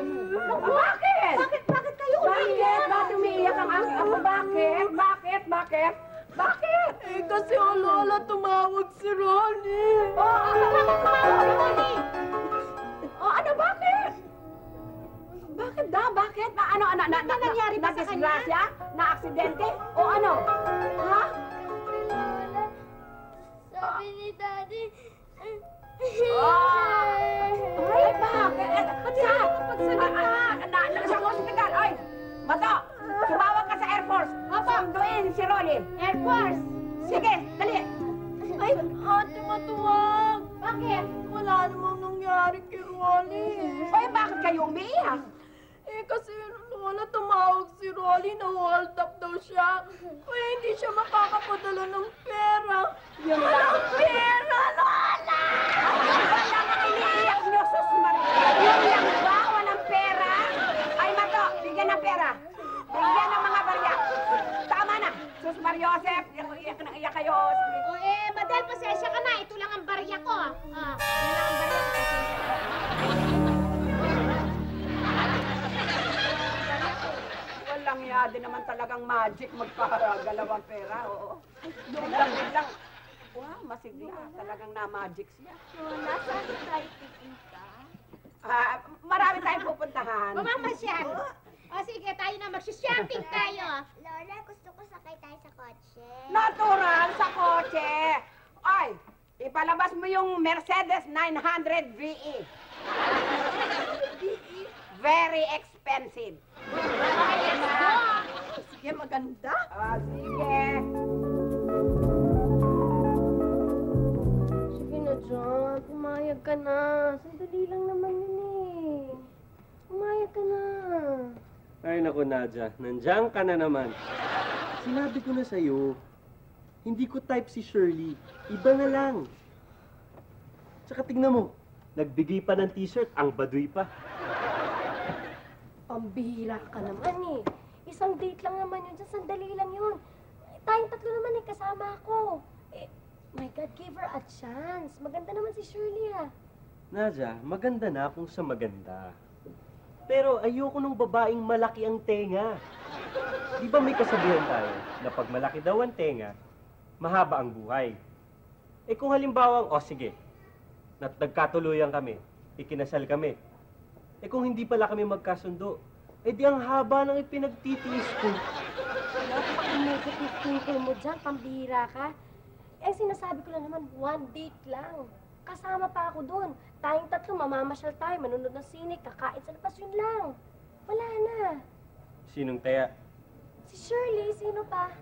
S6: Bakit?
S2: Bakit kayo
S6: Bakit?
S2: umiyak?
S6: Bakit umiiyak ang aking ama? Bakit? Bakit?
S7: Eh, kasi Lola, tumawag si Ronnie.
S6: Bakit tumawag si Ronnie? Ano, bakit? Bakit daw? Bakit? Ano nangyari ba sa kanya? Na-disgrasya? Na-aksidente? O ano? Ha?
S5: Sabi ni Daddy,
S6: Ay, bakit? Sa hospital, ay! Mato! Sumawag ka sa Air Force! Sunduin si Ronnie!
S5: Air Force!
S6: Sige, dali!
S7: Ay, ate, matuwag.
S6: Bakit?
S7: Wala namang nangyari kay Ronnie.
S6: Ay, bakit kayo umiiyak?
S7: Eh, kasi Lola, tumawag si Rolly na hold up daw siya. Kaya hindi siya makakapadala ng pera.
S6: Yung lang pera, Lola! Walang iniiyak niyo, Sus Maria! Yung lang ba? Walang pera? Ay, Mato, bigyan ng pera. Bigyan ng mga barya. Tama na. Sus Mariosep, iyak na iyak kayo.
S5: O Madel, pasensya ka na. Ito lang ang barya ko. Yan lang ang barya ko.
S6: Walang yadi naman talagang magic magpagalawang pera, oo. Biglang. Wow, masigla. Talagang na-magic siya.
S5: Lola, saan tayo pupunta?
S6: Marami tayong pupuntahan.
S5: Mamamasyal. O sige, tayo na. Magsishopping tayo. Lola, gusto ko sakay tayo sa kotse.
S6: Natural sa kotse. Ay, ipalabas mo yung Mercedes 900 VE. Very expensive.
S7: Sige, maganda.
S6: Sige.
S7: Sige na, John. Pumayag ka na. Sandali lang naman yun eh. Pumayag ka na.
S11: Ay, naku, Nadia. Nandiyan ka na naman. Sinabi ko na sa'yo, hindi ko type si Shirley. Iba na lang. Tsaka tignan mo, nagbigay pa ng t-shirt, ang baduy pa.
S7: Pambihira ka naman eh. Isang date lang naman yun. Sandali lang yun. Tayong tatlo naman eh. Kasama ako. Eh, my God, give her a chance. Maganda naman si Shirley ah.
S11: Nadia, maganda na kung sa maganda. Pero ayoko nung babaeng malaki ang tenga. Di ba may kasabihan tayo na pag malaki daw ang tenga, mahaba ang buhay? Eh kung halimbawa, sige, nagkatuluyan kami, ikinasal kami. Eh kung hindi pala kami magkasundo, eh di ang haba ng ipinagtitiis ko.
S7: Negative thinker mo dyan, pambihira ka. Eh, sinasabi ko lang naman, one date lang. Kasama pa ako doon. Tayong tatlo, mamamasyal tayo, manunod ng sine, kakain sa labas, yun lang. Wala na.
S11: Sinong taya?
S7: Si Shirley, sino pa?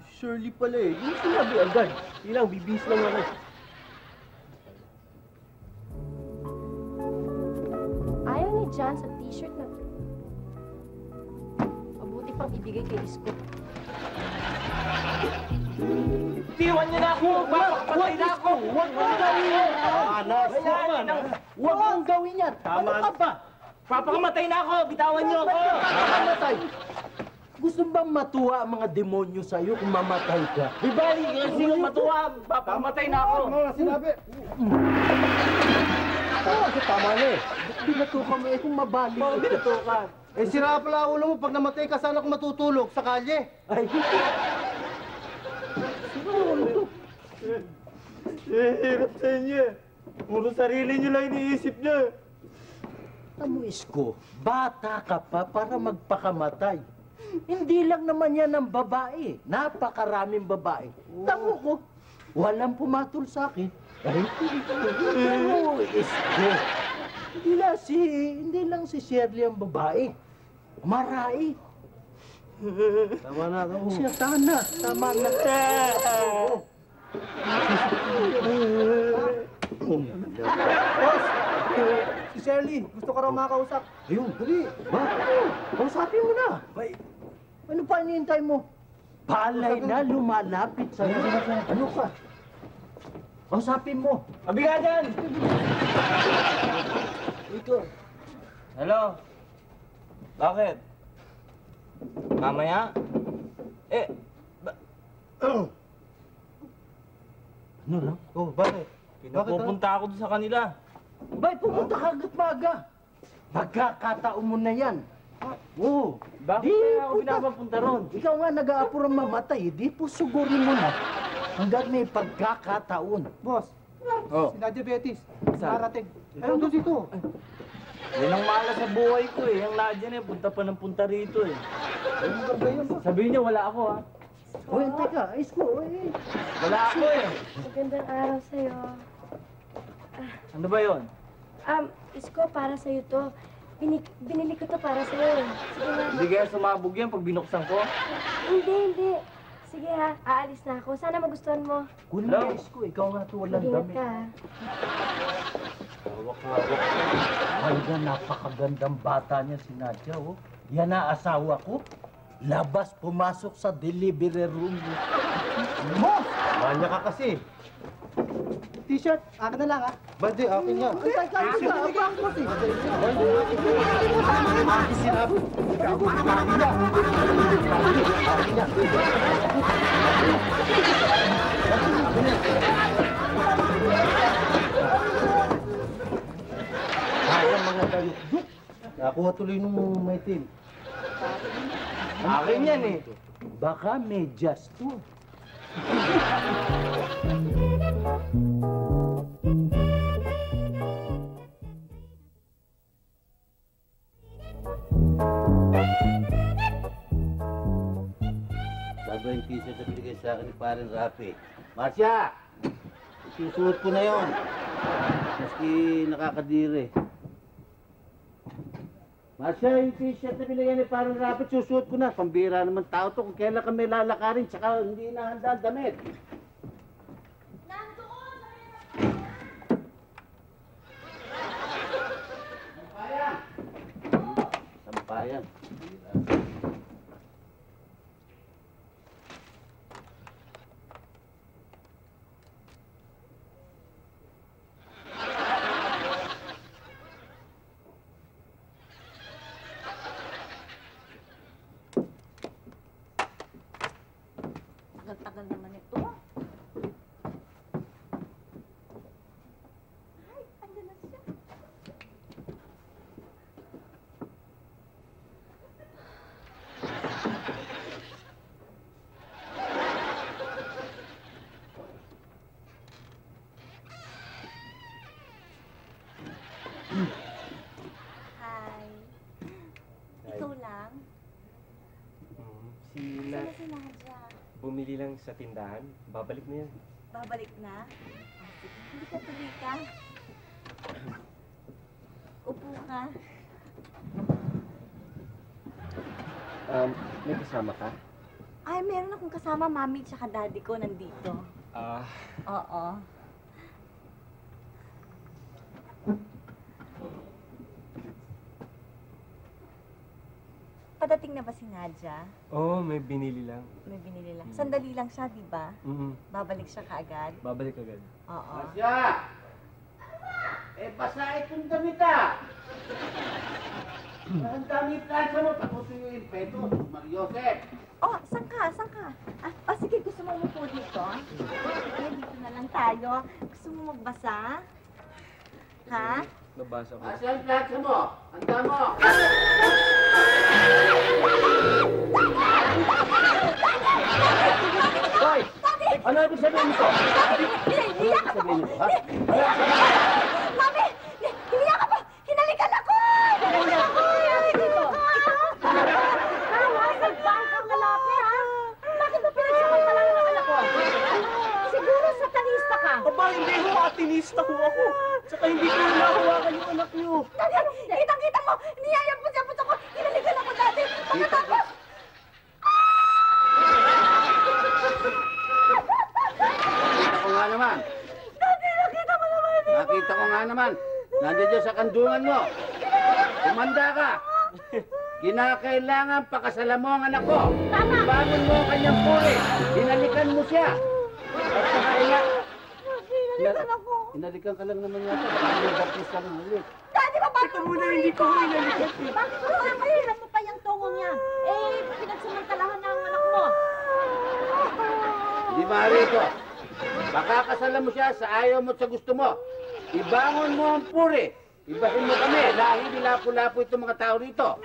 S11: Shirley pala eh. Hindi sinabi agad. Ilang, bibis lang ako.
S7: Ayaw ni John sa t-shirt na to. Mabuti pang ibigay kay Isko.
S3: Tiwan niyo na ako! Papapatay na ako!
S8: Huwag mong gawin yan! Anas naman! Huwag mong gawin yan! Ano ka ba?
S3: Papakamatay na ako! Bitawan niyo ako!
S8: Mamatay! Gusto bang matuwa ang mga demonyo sa'yo kung mamatay ka?
S3: Di bali, kasi matuwa, papakamatay na ako!
S9: Ano na sinabi?
S8: Tama na eh. Binatukan mo eh kung mabalik.
S11: Binatukan.
S9: Eh, sira pala ulo mo. Pag namatay ka, sana kung matutulog sa kalye.
S8: Ay,
S3: Hirap sa inyo. Puro sarili niyo lang iniisip niyo.
S8: Tamo Isko, bata ka pa para magpakamatay. Hindi lang naman yan ang babae. Napakaraming babae. Tamo ko, walang pumatol sa akin. Ay, pero Isko, hindi lang si Shirley ang babae. Marai.
S9: Tama na, tama.
S8: Siya, tama na.
S10: Boss! Si Shirley, gusto ka raw makausap.
S8: Ayun, dali. Ba? Kausapin mo na. Ay, ano pa hinihintay mo? Palay na lumalapit sa'yo. Ano ka? Kausapin mo.
S3: Mabiga dyan!
S8: Ito.
S3: Hello? Bakit? Mamaya?
S8: Ano lang?
S9: Oh, bakit?
S3: Pinapupunta ako doon sa kanila.
S8: Bay, pumunta ka agad maaga. Magkakataon mo na yan. Oo.
S3: Bakit
S8: Di
S3: kaya ako
S8: punta.
S3: pinapapunta ron?
S8: Ikaw nga nag-aapuro ang mamatay. Di po sugurin mo na. Hanggang may pagkakataon.
S10: Boss,
S3: Oh.
S10: si Nadia Betis.
S3: Saan?
S10: Narating. Ayun doon dito.
S3: Yan ang malas sa buhay ko eh. Yung Nadia na punta pa ng punta rito eh.
S10: Ayun ang ganda yun, boss.
S3: Sabihin niyo wala ako ha.
S8: Uy, teka. Ayos ko.
S3: Wala ako eh.
S7: Magandang araw sa'yo.
S3: Ano ba yon?
S7: Isko, para sa'yo to. Binili ko to para sa'yo. Sige na.
S3: Hindi kaya sumabog yan pag binuksan ko?
S7: Hindi. Sige ha, aalis na ako. Sana magustuhan mo.
S8: Kunin mo ayos ko. Ikaw nga ito walang
S7: Mag-ingat
S8: damit.
S7: ka ha.
S3: Hawak.
S8: Talaga, napakagandang bata niya si Nadia, oh. Yan na asawa ko. Labas, pumasok sa delivery room.
S9: Boss! Manya ka kasi.
S10: T-shirt, akin na lang ha.
S9: Bandi, akin yan.
S10: Ay, akin kasi.
S9: Akin sinabi. Akin yan. Akin yan.
S8: Kaya mga dayok-duk.
S9: Nakuha tuloy nung may team.
S3: Akin yan eh.
S8: Baka medyas to.
S1: Bago yung t-shirt na binigay sa akin ni Parin Rafi. Marcia! Susuot ko na yon. Maski nakakadiri. Marcia, yung t-shirt na binigay ni Parin Rafi, susuot ko na. Pambira naman tao to kung kailan kami lalakarin, tsaka hindi na handa ang damit. Sampayan! Sampayan.
S4: Tagal naman ito. Ay, andun na siya. Hi. Ikaw lang?
S11: Sila
S4: Sino si Nadia?
S11: bumili lang sa tindahan. Babalik na yan.
S4: Babalik na? Hindi ka tuloy ka. Upo ka.
S11: May kasama ka?
S4: Ay, meron akong kasama, mami tsaka daddy ko nandito.
S11: Ah,
S4: Oo. Padating na ba si Nadia?
S11: oo, may binili lang.
S4: May binili lang. Sandali lang siya, di ba? Babalik siya kaagad.
S11: Babalik agad.
S4: Oo.
S1: Marcia! Eh, basa itong damit ah! Ang dami plansa mo, paputo yung impeto, Mariosep.
S4: Oh, saan ka? Saan ka? Sige, gusto mo umupo dito? Sige, dito na lang tayo. Gusto mo magbasa? Ha?
S11: Nabasa ko.
S1: Marcia, ang plansa mo, handa mo.
S8: Hoy! Ano ibig sabihin nito?
S4: Hindi ka pa! Mami! Hindi ka pa! Hinalikan ako! Hinalikan ako! Nasaan ba ang kalapi, ha? Bakit mo pinagsamantalang ng anak ko? Siguro satanista ka.
S11: Aba, hindi ho! Atinista ho ako! Tsaka hindi ko nahawakan yung anak niyo.
S4: Kitang-kita mo! Niyayapot-yapot ako! Hinalikan ako dati! Pagkatapos!
S1: Nakita ko nga naman.
S4: Nakita mo naman!
S1: Nakita ko nga naman. Nandiyan dyan sa kandungan mo. Kumanda ka. Kinakailangan pakasalan mo ang anak ko.
S4: Tama!
S1: Bangon mo ang kanyang puri. Hinalikan mo siya. At saka
S4: Hinalikan ako!
S1: hinalikan ka lang naman yata. Baka may baptis ka ng halik.
S4: Dati ba bakit
S11: Teka muna, hindi ko hinalikan.
S4: Bakit mo ang mahiram mo pa yung tungo niya? Eh, pinagsamantalahan na ang anak mo.
S1: Di ba rito? Baka kasalan mo siya sa ayaw mo at sa gusto mo. Ibangon mo ang puri. Ibahin mo kami. Lahi ni lapo-lapo itong mga tao rito.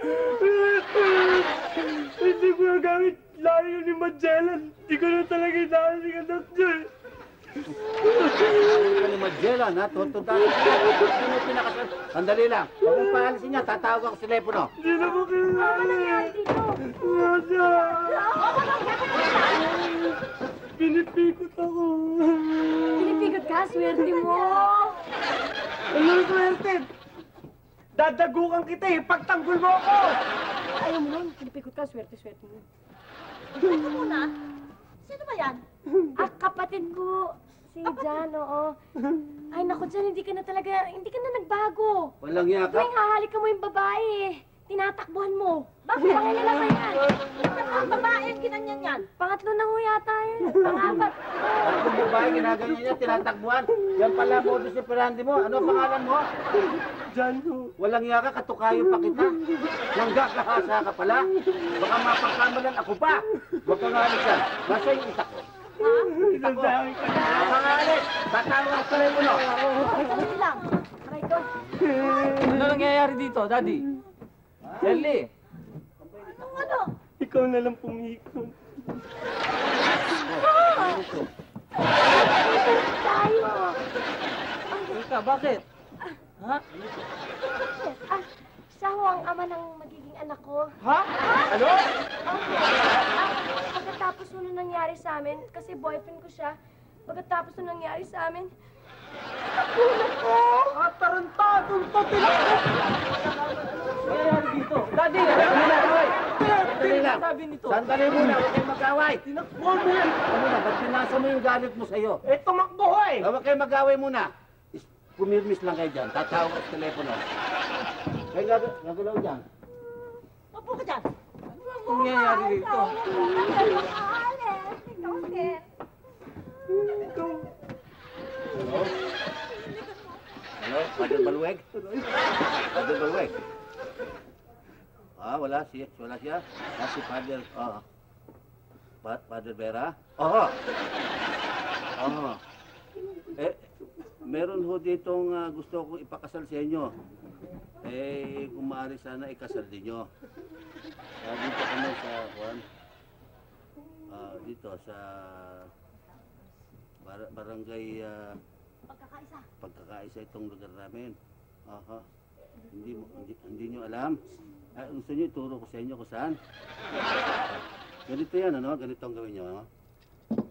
S11: Hindi ko nagamit layo ni Magellan. Hindi ko na talaga inaano si anak niya.
S1: Hindi ka ni Magellan, ha? Tuntuntahan ka. Hindi mo pinakasal. Sandali lang. Huwag mong paalisin niya. Tatawag ako sa telepono.
S11: Hindi na mo kailangan. Pinipikot ako.
S4: Pinipigot ka, swerte mo.
S11: Anong swerte? Dadagukan kita eh, pagtanggol mo ako!
S7: Ayaw mo nun, pinipikot ka, swerte-swerte mo.
S2: Teka muna. Sino ba yan?
S7: Kapatid ko. Si Jan, oo. Ay, naku, Jan, hindi ka na nagbago.
S1: Walang yakap.
S7: Tuwing hahalikan mo yung babae, tinatakbuhan mo. Bakit pangilala ba yan?
S2: Ang babae ang kinanyan yan.
S7: Pangatlo na ho yata yun. Pangapat.
S1: At kung babae, ginaganyan niya, tinatakbuhan. Yan pala, modus operandi mo. Ano ang pangalan mo?
S11: Jan ho.
S1: Walang yaka, katukayo pa kita. Nanggakahasa ka pala. Baka mapagkamalan ako pa. Huwag kang alis yan. Nasa yung isa ko.
S2: Ha?
S1: Isa ko. Baka alis. Tatawag ko rin mo, no?
S2: Sandali lang.
S7: Aray ko.
S3: Ano nangyayari dito, Daddy? Shirley!
S2: Ano?
S11: Ikaw na lang pumikot.
S7: Tayo.
S3: Ika, bakit? Ha?
S7: Siya ho ang ama ng magiging anak ko.
S3: Ha? Ano?
S7: Pagkatapos ho nung nangyari sa amin, kasi boyfriend ko siya, pagkatapos nung nangyari sa amin,
S11: Tarantadong to,
S3: Nangyayari dito? Daddy!
S1: Sandali lang.
S3: Sabi nito.
S1: Sandali muna, huwag kayong mag-away.
S11: Tinakbuhan mo yan!
S1: Ano na, ba't pinasa mo yung galit mo sa'yo?
S11: Eh, tumakbo ho eh!
S1: Huwag kayong mag-away muna. Pumirmis lang kayo dyan. Tatawag ko sa telepono. Kaya gagalaw dyan.
S2: Opo ka dyan.
S3: Ano nangyayari dito?
S1: Hello? Hello? Father Baluweg? Father Baluweg? Wala siya. Si Father, Father Vera? Oo. Meron ho ditong gusto kong ipakasal sa inyo. Kung maaari sana ikasal din nyo. Dito kami sa, dito sa barangay Pagkakaisa itong lugar namin. Hindi nyo alam? Gusto nyo ituro ko sa inyo kung saan? Ganito yan, ano? Ganito ang gawin nyo.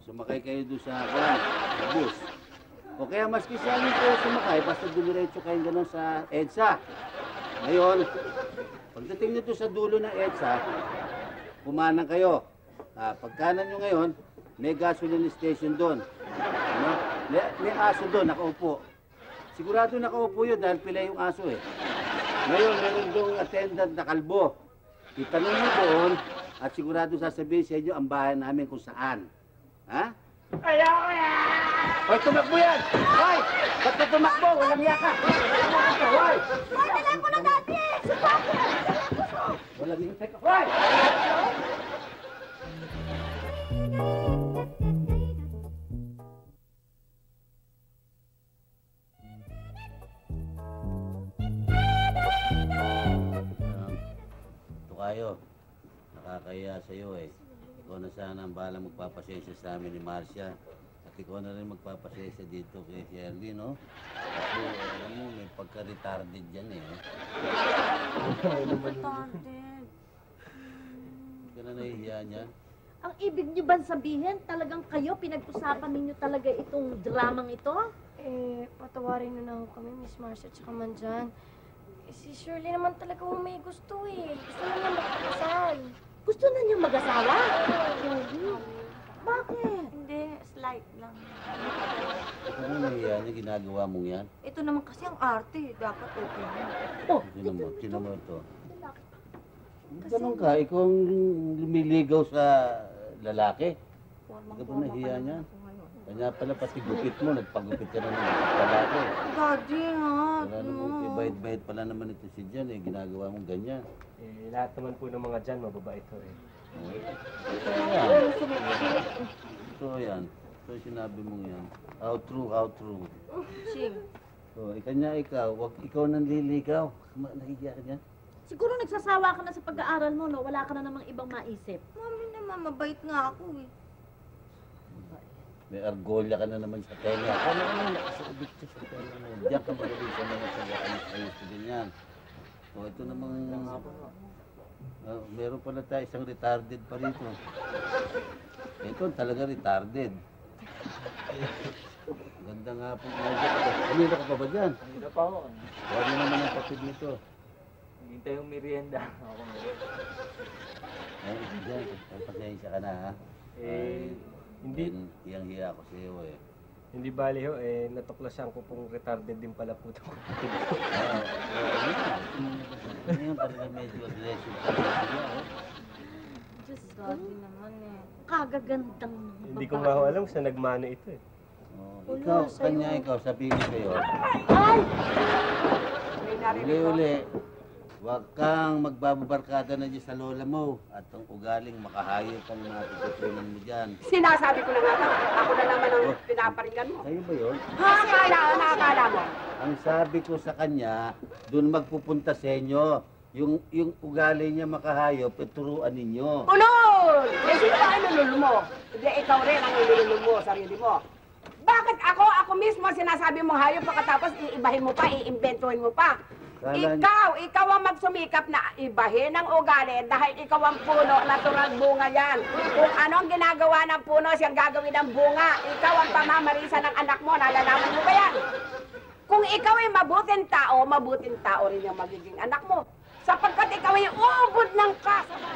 S1: Sumakay kayo doon sa bus. O kaya maski sa amin kayo sumakay, basta dumiretso kayo gano'n sa EDSA. Ngayon, pagdating nyo doon sa dulo ng EDSA, kumanan kayo. Pagkanan nyo ngayon, may gasoline station doon. Ano? May aso doon, nakaupo. Sigurado nakaupo yun dahil pila yung aso eh. Ngayon, meron doong attendant na kalbo. Itanong mo doon at sigurado sasabihin sa inyo ang bahay namin kung saan. Ha?
S11: Ayoko yan!
S1: Hoy, tumakbo yan! Hoy! Ba't ka tumakbo? Walang yaka! Hoy!
S2: Ay, telepono dati! Si Papa!
S1: Walang yaka! Hoy! Tukayo, nakakaya sa'yo eh. Ikaw na sana ang bahala magpapasensya sa amin ni Marcia. At ikaw na rin magpapasensya dito kay Shirley, no? Kasi alam mo, may pagka-retarded dyan eh.
S2: Retarded.
S1: Hindi ka na nahihiya niyan.
S2: Ang ibig niyo ba sabihin, talagang kayo, pinag-usapan ninyo talaga itong dramang ito?
S7: Patawarin na ho kami, Miss Marcia at saka Manjan. Si Shirley naman talaga may gusto eh. Gusto na niya magpakasal.
S2: Gusto na niyo mag-asawa? Bakit?
S4: Hindi, slight lang.
S1: Ikaw na nahihiya niya, ginagawa mong yan.
S4: Ito naman kasi ang arte, dapat okay na.
S1: Sino mo ito? Ganun ka, ikaw ang lumiligaw sa lalaki. Hindi ka ba nahihiya niya? Kanya pala pati gupit mo, nagpagupit ka na ng lalaki.
S4: Daddy, ha?
S1: Wala namang ibait-bait pala naman ito si Jan eh, ginagawa mong ganyan.
S11: Lahat naman po ng mga dyan, mababait ko eh.
S1: So yan, so sinabi mong yan. How true, how true.
S4: Ching,
S1: Kanya ikaw, wag ikaw nang liligaw. Nahigiya ka niya?
S2: Siguro nagsasawa ka na sa pag-aaral mo, no? Wala ka na namang ibang maisip.
S4: Mami naman, mabait nga ako eh.
S1: May argolya ka na naman sa tenga. Ano nakasaubit ka sa tenga mo? Diyan ka magaling sa mga ayos sa ganyan. Ito namang... meron pala tayo isang retarded pa rito. Ito talaga retarded. Ganda nga po. Kanina ka pa ba dyan?
S3: Kanina pa ako.
S1: Wala naman ang papid nito.
S3: Hintay yung merienda. Ako
S1: Ay, dyan. Pasensya ka na ha.
S11: Hindi.
S1: Hiyang-hiya ako sa iyo eh.
S11: Hindi bali ho, natuklasan ko pong retarded din pala po itong kapatid ko.
S1: Ngayon talaga medyo aggressive ka na.
S4: Diyos, dati naman eh.
S2: Kagagandang
S11: Hindi ko nga ho alam sa nagmano ito eh.
S1: Ikaw, ikaw, sabihin ko sa'yo.
S6: May narinig ko.
S1: Uli-uli, huwag kang magbababarkada na dyan sa lola mo at ang ugaling makahayop ang matututunan mo dyan.
S6: Sinasabi ko na nga lang, ako na naman ang pinaparinggan mo.
S1: Kayo ba yun?
S6: Ha? Nakakala mo?
S1: Ang sabi ko sa kanya, doon magpupunta sa inyo. Yung ugali niya makahayop, turuan ninyo.
S6: Ulol! Eh, sino ba ang nulul mo? Hindi, ikaw rin ang nulul mo, sarili mo. Bakit ako mismo sinasabi mong hayop pagkatapos iibahin mo pa, iimbentuhin mo pa? Ikaw ang magsumikap na ibahin ang ugali dahil ikaw ang puno, natural bunga yan. Kung ano ang ginagawa ng puno, siyang gagawin ng bunga. Ikaw ang pamamarisa ng anak mo, nalalaman mo ba yan? Kung ikaw ay mabuting tao rin yung magiging anak mo. Sapagkat ikaw ay ubod ng kasama.